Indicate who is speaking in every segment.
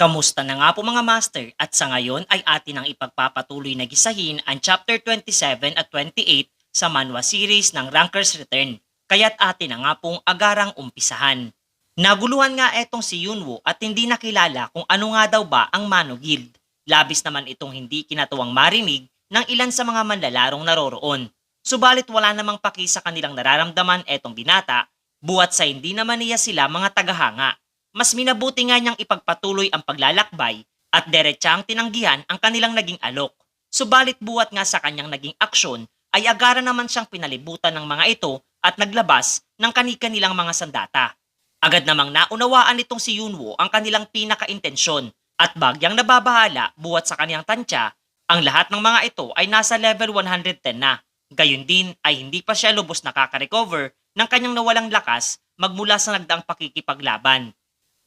Speaker 1: Kamusta na nga po mga master at sa ngayon ay atin ang ipagpapatuloy na gisahin ang chapter 27 at 28 sa manhwa series ng Ranker's Return. Kaya't atin na nga pong agarang umpisahan. Naguluhan nga etong si Yunwoo at hindi nakilala kung ano nga daw ba ang Mano Guild. Labis naman itong hindi kinatuwang marinig ng ilan sa mga manlalarong naroroon. Subalit wala namang paki sa kanilang nararamdaman etong binata, buhat sa hindi naman niya sila mga tagahanga. Mas minabuti nga niyang ipagpatuloy ang paglalakbay at diretsang tinanggihan ang kanilang naging alok. Subalit buhat nga sa kanyang naging aksyon ay agara naman siyang pinalibutan ng mga ito at naglabas ng kani-kanilang mga sandata. Agad namang naunawaan nitong si Yunwoo ang kanilang pinaka-intensyon at bagyang nababahala buhat sa kaniyang tansya, ang lahat ng mga ito ay nasa level 110 na. Gayun din ay hindi pa siya lubos nakaka-recover ng kanyang nawalang lakas magmula sa nagdaang pakikipaglaban.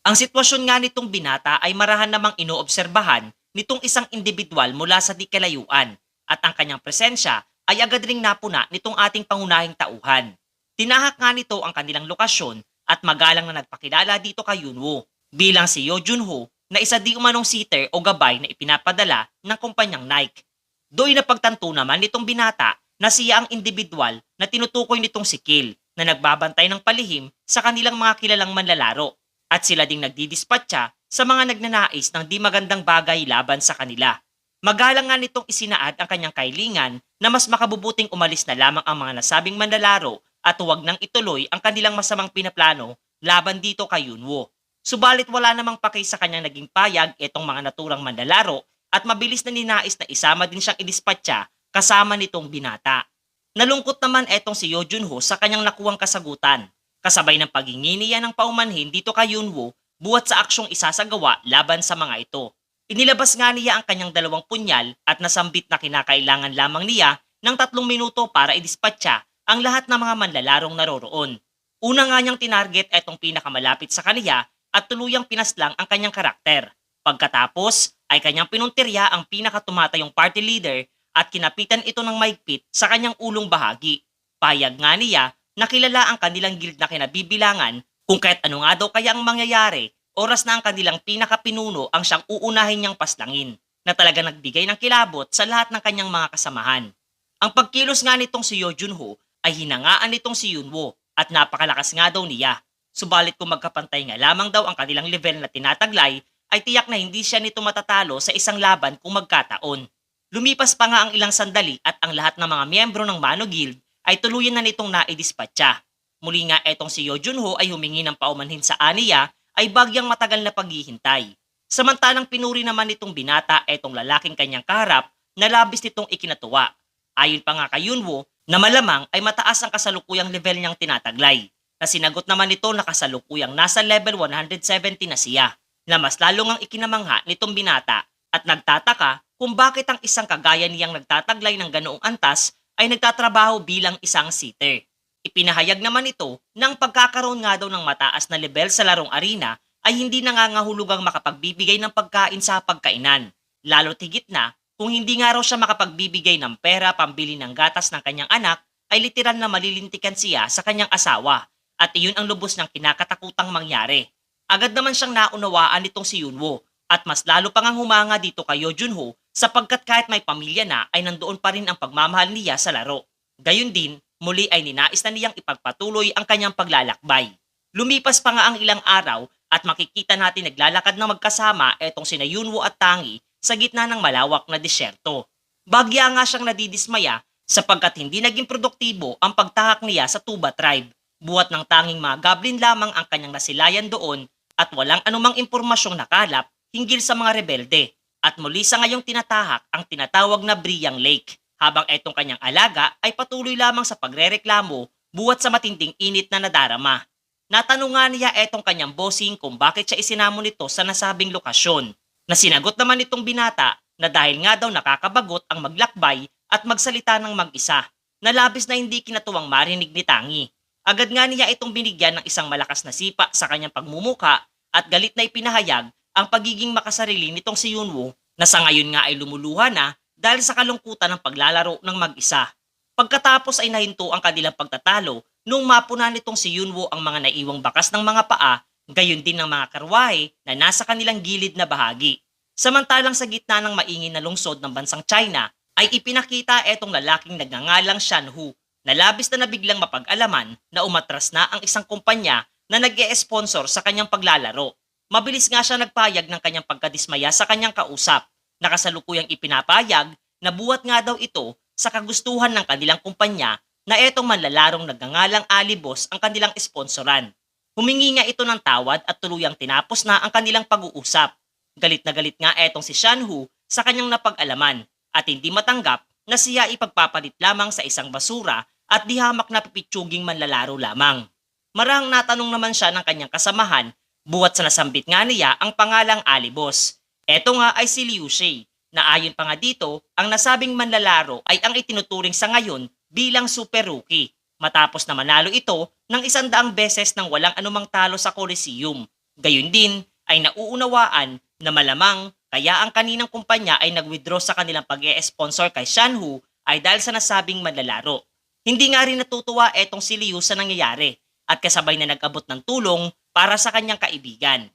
Speaker 1: Ang sitwasyon nga nitong binata ay marahan namang inoobserbahan nitong isang individual mula sa di kalayuan at ang kanyang presensya ay agad ring napuna nitong ating pangunahing tauhan. Tinahak nga nito ang kanilang lokasyon at magalang na nagpakilala dito kay Yunwoo bilang si Yo Junho na isa di umanong sitter o gabay na ipinapadala ng kumpanyang Nike. Doy na pagtanto naman nitong binata na siya ang individual na tinutukoy nitong si Kill na nagbabantay ng palihim sa kanilang mga kilalang manlalaro. At sila ding nagdidispatcha sa mga nagnanais ng di magandang bagay laban sa kanila. Magalang nga nitong isinaad ang kanyang kailingan na mas makabubuting umalis na lamang ang mga nasabing manlalaro at huwag nang ituloy ang kanilang masamang pinaplano laban dito kay Yunwoo. Subalit wala namang paki sa kanyang naging payag itong mga naturang manlalaro at mabilis na ninais na isama din siyang idispatcha kasama nitong binata. Nalungkot naman etong si Yo Junho sa kanyang nakuwang kasagutan. Kasabay ng paghingi niya ng paumanhin dito kay Yunwoo buhat sa aksyong isasagawa laban sa mga ito. Inilabas nga niya ang kanyang 2 punyal at nasambit na kinakailangan lamang niya ng 3 minuto para idispatcha ang lahat ng mga manlalarong naroroon. Una nga niyang tinarget etong pinakamalapit sa kaniya at tuluyang pinaslang ang kanyang karakter. Pagkatapos ay kanyang pinuntirya ang pinakatumatayong party leader at kinapitan ito ng maigpit sa kanyang ulong bahagi. Payag nga niya nakilala ang kanilang guild na kinabibilangan kung kahit ano nga daw kaya ang mangyayari, oras na ang kanilang pinakapinuno ang siyang uunahin niyang paslangin, na talaga nagbigay ng kilabot sa lahat ng kanyang mga kasamahan. Ang pagkilos nga nitong si Yo Junho ay hinangaan nitong si Yunwoo at napakalakas nga daw niya. Subalit kung magkapantay nga lamang daw ang kanilang level na tinataglay, ay tiyak na hindi siya nito matatalo sa isang laban kung magkataon. Lumipas pa nga ang ilang sandali at ang lahat ng mga miyembro ng Mano Guild ay tuluyan na nitong naidispatcha. Muli nga etong si Yo Junho ay humingi ng paumanhin sa aniya ay bagyang matagal na paghihintay. Samantalang pinuri naman nitong binata etong lalaking kanyang kaharap na labis nitong ikinatuwa. Ayon pa nga kay Yunwoo na malamang ay mataas ang kasalukuyang level niyang tinataglay. Na sinagot naman nito na kasalukuyang nasa level 170 na siya. Na mas lalo ngang ikinamangha nitong binata at nagtataka kung bakit ang isang kagaya niyang nagtataglay ng ganoong antas ay nagtatrabaho bilang isang sitter. Ipinahayag naman ito ng pagkakaroon nga daw ng mataas na level sa larong arena ay hindi nangangahulugang makapagbibigay ng pagkain sa pagkainan. Lalo't higit na kung hindi nga raw siya makapagbibigay ng pera pambili ng gatas ng kanyang anak ay literal na malilintikan siya sa kanyang asawa at iyon ang lubos niyang kinakatakutang mangyari. Agad naman siyang naunawaan nitong si Yunwoo at mas lalo pang humanga dito kay Yo Junho sapagkat kahit may pamilya na ay nandoon pa rin ang pagmamahal niya sa laro. Gayun din, muli ay ninais na niyang ipagpatuloy ang kanyang paglalakbay. Lumipas pa nga ang ilang araw at makikita natin naglalakad na magkasama etong sina Yunwoo at Tangi sa gitna ng malawak na disyerto. Bagya nga siyang nadidismaya sapagkat hindi naging produktibo ang pagtahak niya sa Tuba tribe. Buhat ng tanging mga goblin lamang ang kanyang nasilayan doon at walang anumang impormasyong nakalap hinggil sa mga rebelde. At muli sa ngayong tinatahak ang tinatawag na Briang Lake, habang etong kanyang alaga ay patuloy lamang sa pagrereklamo buhat sa matinding init na nadarama. Natanong nga niya etong kanyang bossing kung bakit siya isinamon nito sa nasabing lokasyon, na sinagot naman nitong binata na dahil nga daw nakakabagot ang maglakbay at magsalita ng mag-isa, na labis na hindi kinatuwang marinig ni Tangi. Agad nga niya itong binigyan ng isang malakas na sipa sa kanyang pagmumuka at galit na ipinahayag ang pagiging makasarili nitong si Yunwoo na sa ngayon nga ay lumuluha na dahil sa kalungkutan ng paglalaro ng mag-isa. Pagkatapos ay nahinto ang kanilang pagtatalo nung mapuna nitong si Yunwoo ang mga naiwang bakas ng mga paa Gayon din ng mga karwahe na nasa kanilang gilid na bahagi. Samantalang sa gitna ng maingay na lungsod ng bansang China, ay ipinakita etong lalaking nagngangalang Shan Hu na labis na nabiglang mapag-alaman na umatras na ang isang kumpanya na nag-e-sponsor sa kanyang paglalaro. Mabilis nga siya nagpayag ng kanyang pagkadismaya sa kanyang kausap, na kasalukuyang ipinapayag na buhat nga daw ito sa kagustuhan ng kanilang kumpanya na etong manlalarong nagngangalang Alibos ang kanilang sponsoran. Humingi nga ito ng tawad at tuluyang tinapos na ang kanilang pag-uusap. Galit na galit nga etong si Shan Hu sa kanyang napag-alaman at hindi matanggap na siya ipagpapalit lamang sa isang basura at di hamak na pipitsuging manlalaro lamang. Marahang natanong naman siya ng kanyang kasamahan buhat sa nasambit nga niya ang pangalang Alibos. Eto nga ay si Liu Shi na ayon pa nga dito, ang nasabing manlalaro ay ang itinuturing sa ngayon bilang super rookie matapos na manalo ito ng 100 beses nang walang anumang talo sa Coliseum. Gayon din ay nauunawaan na malamang kaya ang kaninang kumpanya ay nag-withdraw sa kanilang pag-e-sponsor kay Shan Hu ay dahil sa nasabing manlalaro. Hindi nga rin natutuwa etong si Liu sa nangyayari at kasabay na nag-abot ng tulong para sa kanyang kaibigan.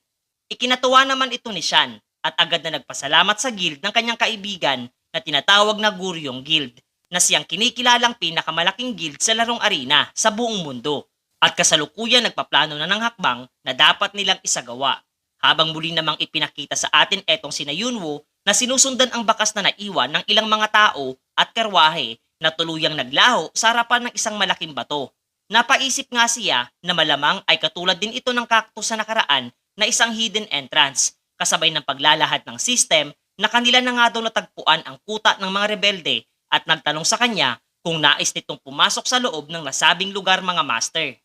Speaker 1: Ikinatuwa naman ito ni Shan at agad na nagpasalamat sa guild ng kanyang kaibigan na tinatawag na Guryong Guild na siyang kinikilalang pinakamalaking guild sa larong arena sa buong mundo at kasalukuyan nagpaplano na ng hakbang na dapat nilang isagawa. Habang muli namang ipinakita sa atin etong sina Yunwo na sinusundan ang bakas na naiwan ng ilang mga tao at karwahe na tuluyang naglaho sa harapan ng isang malaking bato. Napaisip nga siya na malamang ay katulad din ito ng cactus sa nakaraan na isang hidden entrance kasabay ng paglalahad ng system na kanila na nga daw natagpuan ang kuta ng mga rebelde at nagtanong sa kanya kung nais nitong pumasok sa loob ng nasabing lugar mga master.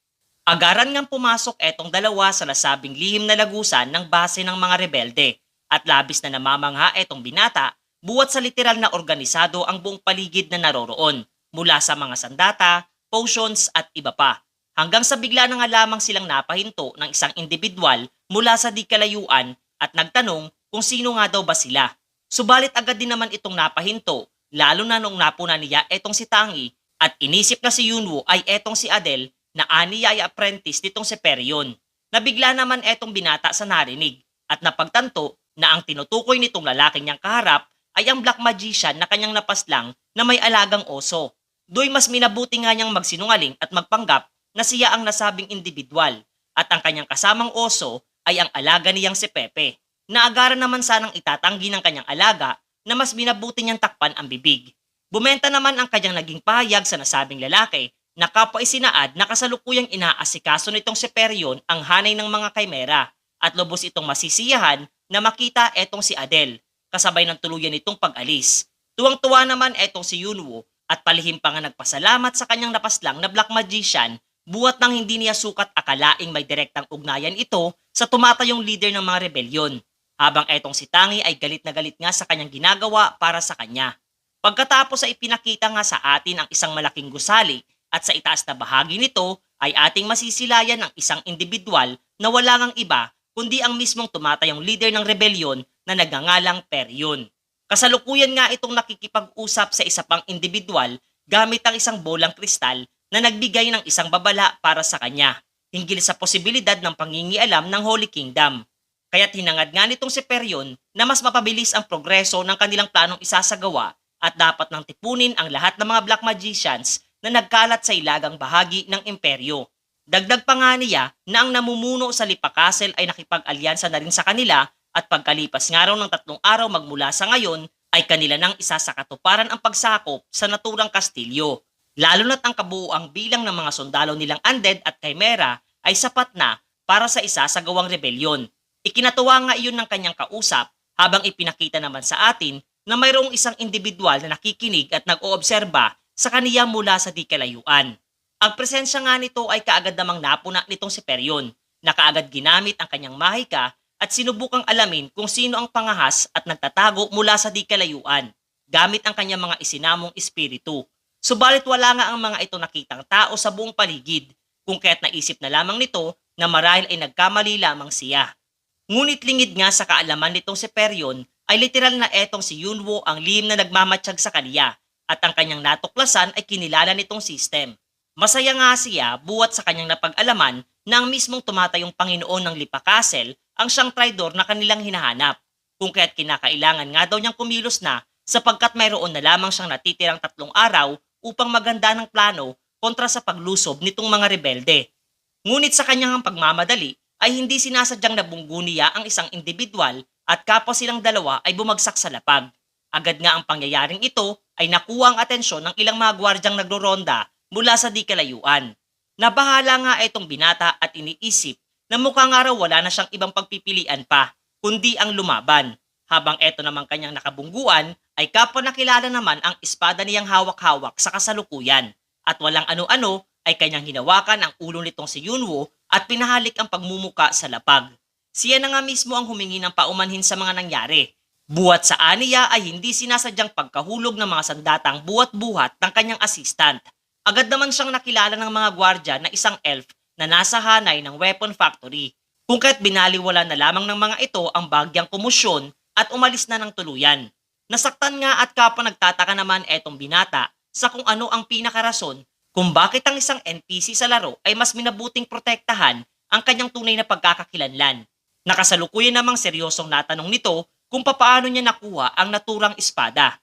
Speaker 1: Agaran ngang pumasok etong dalawa sa nasabing lihim na lagusan ng base ng mga rebelde at labis na namamangha etong binata buwat sa literal na organisado ang buong paligid na naroroon mula sa mga sandata, potions at iba pa. Hanggang sa bigla na nga lamang silang napahinto ng isang individual mula sa di kalayuan at nagtanong kung sino nga daw ba sila. Subalit agad din naman itong napahinto lalo na nung napuna niya etong si Tangi at inisip na si Yunwo ay etong si Adele na aniya ay apprentice nitong si Perion. Nabigla naman etong binata sa narinig at napagtanto na ang tinutukoy nitong lalaking niyang kaharap ay ang black magician na kanyang napaslang na may alagang oso. Do'y mas minabuti nga niyang magsinungaling at magpanggap na siya ang nasabing individual at ang kanyang kasamang oso ay ang alaga niyang si Pepe. Naagaran naman sanang itatanggi ng kanyang alaga na mas minabuti niyang takpan ang bibig. Bumenta naman ang kanyang naging pahayag sa nasabing lalaki na kapwa isinaad na kasalukuyang inaasikaso nitong si Perion ang hanay ng mga kaimera at lubos itong masisiyahan na makita etong si Adele kasabay ng tuluyan nitong pag-alis. Tuwang-tuwa naman etong si Yunwo at palihim pa nga nagpasalamat sa kanyang napaslang na black magician buhat nang hindi niya sukat akalaing may direktang ugnayan ito sa tumatayong leader ng mga rebelyon. Habang etong si Tangi ay galit na galit nga sa kanyang ginagawa para sa kanya. Pagkatapos ay ipinakita nga sa atin ang isang malaking gusali at sa itaas na bahagi nito ay ating masisilayan ang isang individual na wala ngang iba kundi ang mismong tumatayong leader ng rebelyon na nagngangalang Perion. Kasalukuyan nga itong nakikipag-usap sa isa pang individual gamit ang isang bolang kristal na nagbigay ng isang babala para sa kanya hinggil sa posibilidad ng pangingialam ng Holy Kingdom. Kaya't hinangad nga nitong si Perion na mas mapabilis ang progreso ng kanilang planong isasagawa at dapat nang tipunin ang lahat ng mga black magicians na nagkalat sa ilagang bahagi ng imperyo. Dagdag pa nga niya na ang namumuno sa Lipa Castle ay nakipag-alyansa na rin sa kanila at pagkalipas nga raw ng 3 araw magmula sa ngayon ay kanila nang isa sa katuparan ang pagsakop sa naturang kastilyo. Lalo na't ang kabuuang bilang ng mga sundalo nilang undead at chimera ay sapat na para sa isasagawang rebelyon. Ikinatuwa nga iyon ng kanyang kausap habang ipinakita naman sa atin na mayroong isang individual na nakikinig at nag-oobserba sa kaniya mula sa di kalayuan. Ang presensya nga nito ay kaagad namang napuna nitong si Perion na kaagad ginamit ang kanyang mahika at sinubukang alamin kung sino ang pangahas at nagtatago mula sa di kalayuan gamit ang kanyang mga isinamong espiritu. Subalit wala nga ang mga ito nakitang tao sa buong paligid kung kaya't naisip na lamang nito na marahil ay nagkamali lamang siya. Ngunit lingid nga sa kaalaman nitong si Perion ay literal na etong si Yunwo ang lihim na nagmamatsyag sa kaniya at ang kanyang natuklasan ay kinilala nitong system. Masaya nga siya buwat sa kanyang napag-alaman na ang mismong tumatayong Panginoon ng Lipa Castle ang siyang traidor na kanilang hinahanap. Kung kaya't kinakailangan nga daw niyang kumilos na sapagkat mayroon na lamang siyang natitirang 3 araw upang maganda ng plano kontra sa paglusob nitong mga rebelde. Ngunit sa kanyang pagmamadali ay hindi sinasadyang nabunggo niya ang isang individual at kapwa silang dalawa ay bumagsak sa lapag. Agad nga ang pangyayaring ito ay nakuha ang atensyon ng ilang mga gwardyang nagroronda mula sa di kalayuan. Nabahala nga itong binata at iniisip na mukhang nga raw wala na siyang ibang pagpipilian pa, kundi ang lumaban. Habang eto namang kanyang nakabungguan ay kapwa nakilala naman ang espada niyang hawak-hawak sa kasalukuyan. At walang ano-ano ay kanyang hinawakan ang ulo nitong si Yunwo at pinahalik ang pagmumuka sa lapag. Siya na nga mismo ang humingi ng paumanhin sa mga nangyari. Buwat sa aniya ay hindi sinasadyang pagkahulog ng mga sandatang buhat-buhat ng kanyang assistant. Agad naman siyang nakilala ng mga gwardya na isang elf na nasa hanay ng weapon factory. Kung kaya't binaliwala na lamang ng mga ito ang bagyang komosyon at umalis na ng tuluyan. Nasaktan nga at kapwa nagtataka naman etong binata sa kung ano ang pinakarason kung bakit ang isang NPC sa laro ay mas minabuting protektahan ang kanyang tunay na pagkakakilanlan. Nakasalukuyan namang seryosong natanong nito kung papaano niya nakuha ang naturang espada.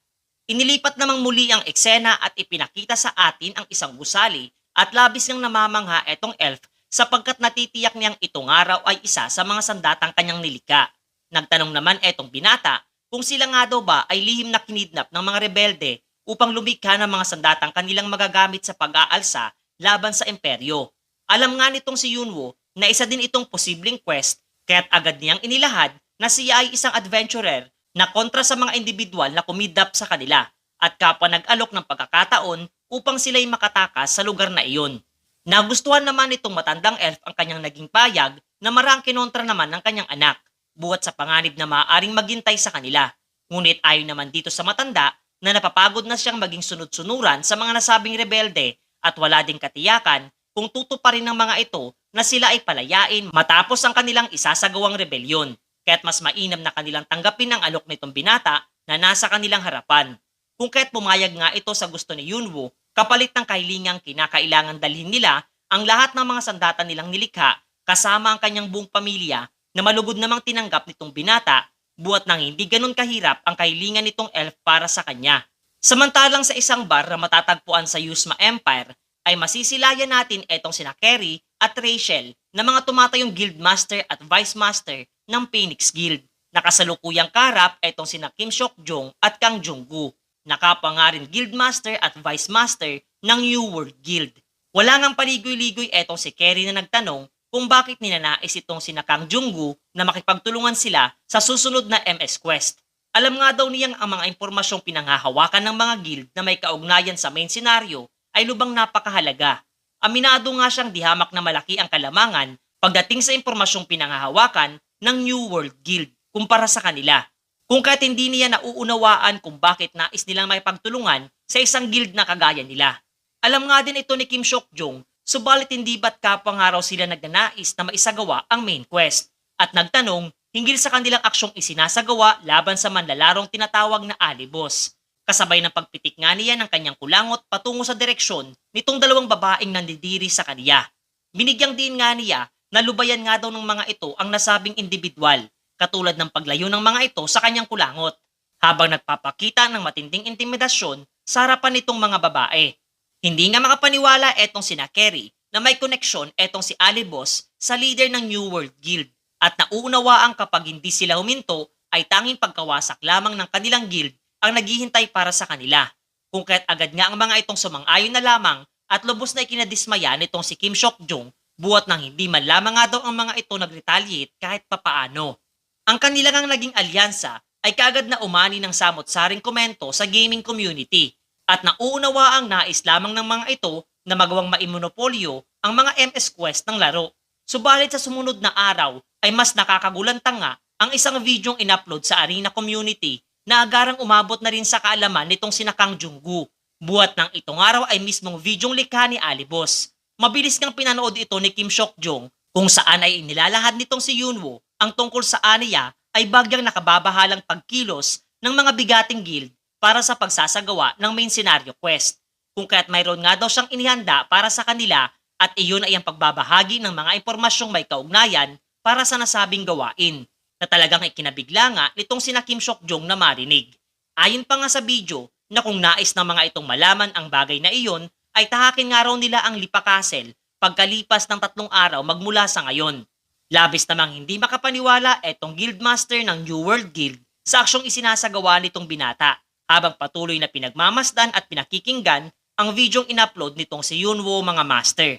Speaker 1: Inilipat namang muli ang eksena at ipinakita sa atin ang isang gusali at labis niyang namamangha etong elf sapagkat natitiyak niyang itong araw ay isa sa mga sandatang kanyang nilika. Nagtanong naman etong binata kung sila nga daw ba ay lihim na kinidnap ng mga rebelde upang lumikha ng mga sandatang kanilang magagamit sa pag-aalsa laban sa imperyo. Alam nga nitong si Yunwo na isa din itong posibleng quest kaya't agad niyang inilahad na siya ay isang adventurer na kontra sa mga individual na kumidnap sa kanila at kapwa nag-alok ng pagkakataon upang sila'y makatakas sa lugar na iyon. Nagustuhan naman itong matandang elf ang kanyang naging payag na marang kinontra naman ng kanyang anak, buhat sa panganib na maaaring maghintay sa kanila. Ngunit ayon naman dito sa matanda na napapagod na siyang maging sunod-sunuran sa mga nasabing rebelde at wala ding katiyakan kung tutuparin ng mga ito na sila ay palayain matapos ang kanilang isasagawang rebelyon. Kaya't mas mainam na kanilang tanggapin ang alok nitong binata na nasa kanilang harapan. Kung kaya't pumayag nga ito sa gusto ni Yunwo, kapalit ng kahilingang kinakailangan dalhin nila ang lahat ng mga sandata nilang nilikha kasama ang kanyang buong pamilya na malugod namang tinanggap nitong binata buhat nang hindi ganun kahirap ang kahilingan nitong elf para sa kanya. Samantalang sa isang bar na matatagpuan sa Yusma Empire ay masisilayan natin etong sina Kerry at Rachel na mga tumatayong guildmaster at vice master ng Phoenix Guild. Nakasalukuyang karap etong sina Kim Seok-jong at Kang Jung-gu. Nakapa nga rin guildmaster at vice master ng New World Guild. Wala ngang paligoy-ligoy etong si Kerry na nagtanong kung bakit ninanais itong sina Kang Jung-gu na makipagtulungan sila sa susunod na MS Quest. Alam nga daw niyang ang mga impormasyong pinanghahawakan ng mga guild na may kaugnayan sa main scenario ay lubang napakahalaga. Aminado nga siyang dihamak na malaki ang kalamangan pagdating sa impormasyong pinanghahawakan ng New World Guild kumpara sa kanila. Kung kaya't hindi niya nauunawaan kung bakit nais nilang makipagtulungan sa isang guild na kagaya nila. Alam nga din ito ni Kim Seok-jong, subalit hindi ba't kapwa nga raw sila nagnanais na maisagawa ang main quest at nagtanong hinggil sa kanilang aksyong isinasagawa laban sa manlalarong tinatawag na alibos. Kasabay ng pagpitik nga niya ng kanyang kulangot patungo sa direksyon nitong dalawang babaeng nandidiri sa kaniya. Binigyang din nga niya na lubayan nga daw ng mga ito ang nasabing individual, katulad ng paglayo ng mga ito sa kanyang kulangot, habang nagpapakita ng matinding intimidasyon sa harapan nitong mga babae. Hindi nga makapaniwala etong sina Kerry na may koneksyon etong si Alibos sa leader ng New World Guild at nauunawaan kapag hindi sila huminto ay tanging pagkawasak lamang ng kanilang guild ang naghihintay para sa kanila. Kung kaya't agad nga ang mga itong sumang-ayon na lamang at lubos na ikinadismaya nitong si Kim Seok-jong buhat nang hindi man lamang nga daw ang mga ito nag-retaliate kahit papaano. Ang kanilang naging alyansa ay kaagad na umani ng samot-saring komento sa gaming community at nauunawa ang nais lamang ng mga ito na magawang maimonopolyo ang mga MS Quest ng laro. Subalit sa sumunod na araw ay mas nakakagulantang nga ang isang videong in-upload sa Arena community na agarang umabot na rin sa kaalaman nitong sina Kang Jung-gu. Buhat ng itong araw ay mismong videong likha ni Alibos. Mabilis ngang pinanood ito ni Kim Seok-jong kung saan ay inilalahad nitong si Yunwo ang tungkol sa aniya ay bagyang nakababahalang pagkilos ng mga bigating guild para sa pagsasagawa ng main scenario quest. kung kaya't mayroon nga daw siyang inihanda para sa kanila at iyon ay ang pagbabahagi ng mga impormasyong may kaugnayan para sa nasabing gawain na talagang ikinabigla nga nitong sina Kim Seok-jong na marinig. Ayon pa nga sa video na kung nais ng mga itong malaman ang bagay na iyon ay tahakin nga raw nila ang Lipa Castle pagkalipas ng 3 araw magmula sa ngayon. Labis namang hindi makapaniwala etong guildmaster ng New World Guild sa aksyong isinasagawa nitong binata habang patuloy na pinagmamasdan at pinakikinggan ang videong in-upload nitong si Yunwo mga master.